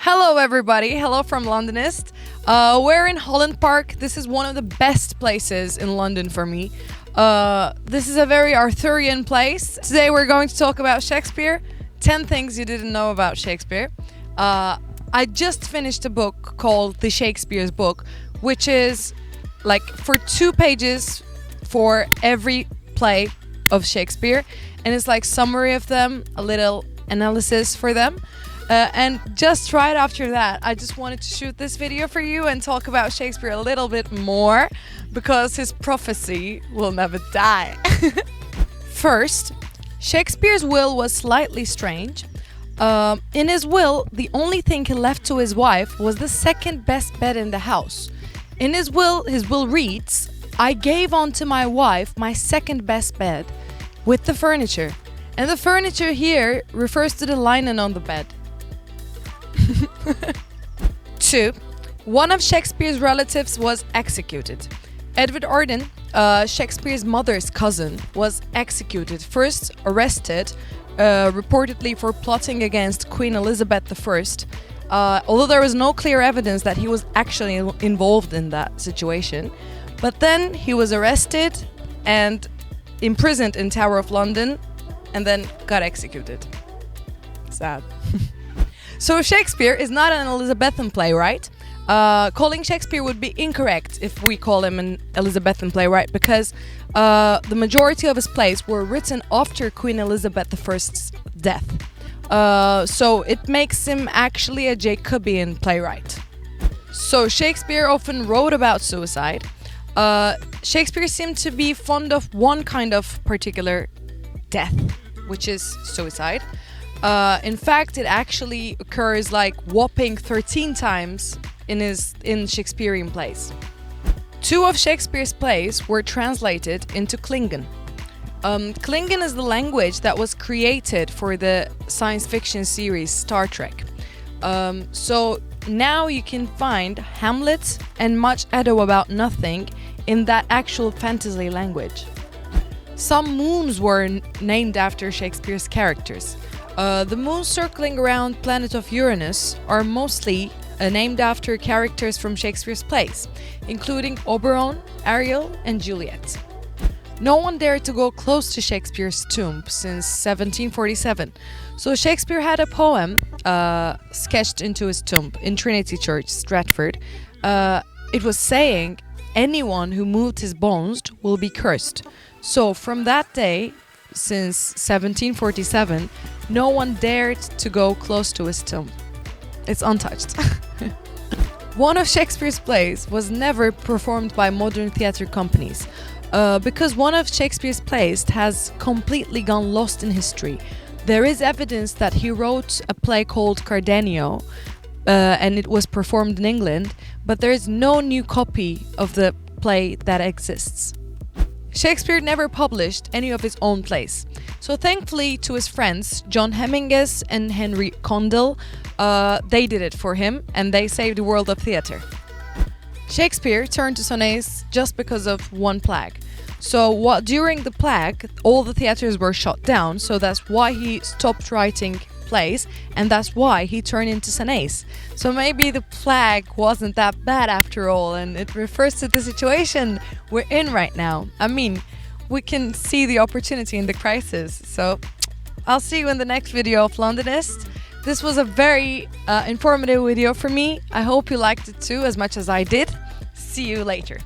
Hello everybody, hello from Londonist. We're in Holland Park. This is one of the best places in London for me. This is a very Arthurian place. Today we're going to talk about Shakespeare. 10 things you didn't know about Shakespeare. I just finished a book called The Shakespeares Book, which is like for 2 pages for every play of Shakespeare. And it's like summary of them, a little analysis for them. And just right after that, I just wanted to shoot this video for you and talk about Shakespeare a little bit more, because his prophecy will never die. First, Shakespeare's will was slightly strange. In his will, the only thing he left to his wife was the second best bed in the house. In his will reads, "I gave unto my wife my second best bed with the furniture." And the furniture here refers to the linen on the bed. 2. One of Shakespeare's relatives was executed. Edward Arden, Shakespeare's mother's cousin, was executed. First arrested, reportedly for plotting against Queen Elizabeth I, although there was no clear evidence that he was actually involved in that situation. But then he was arrested and imprisoned in Tower of London and then got executed. Sad. So Shakespeare is not an Elizabethan playwright. Calling Shakespeare would be incorrect if we call him an Elizabethan playwright, because the majority of his plays were written after Queen Elizabeth I's death. So it makes him actually a Jacobean playwright. So Shakespeare often wrote about suicide. Shakespeare seemed to be fond of one kind of particular death, which is suicide. In fact, it actually occurs like whopping 13 times in Shakespearean plays. 2 of Shakespeare's plays were translated into Klingon. Klingon is the language that was created for the science fiction series Star Trek. So now you can find Hamlet and Much Ado About Nothing in that actual fantasy language. Some moons were named after Shakespeare's characters. The moons circling around planet of Uranus are mostly named after characters from Shakespeare's plays, including Oberon, Ariel, and Juliet. No one dared to go close to Shakespeare's tomb since 1747, so Shakespeare had a poem sketched into his tomb in Trinity Church, Stratford. It was saying, "Anyone who moved his bones will be cursed." So from that day, since 1747, no one dared to go close to his tomb. It's untouched. One of Shakespeare's plays was never performed by modern theatre companies, because one of Shakespeare's plays has completely gone lost in history. There is evidence that he wrote a play called Cardinal, and it was performed in England, but there is no new copy of the play that exists. Shakespeare never published any of his own plays. So thankfully to his friends, John Hemingway and Henry Condell, they did it for him, and they saved the world of theatre. Shakespeare turned to Sonnaise just because of one plague. So during the plague, all the theatres were shut down, so that's why he stopped writing plays, and that's why he turned into Sonnaise. So maybe the plague wasn't that bad after all, and it refers to the situation we're in right now. I mean, we can see the opportunity in the crisis. So I'll see you in the next video of Londonist. This was a very informative video for me. I hope you liked it too as much as I did. See you later.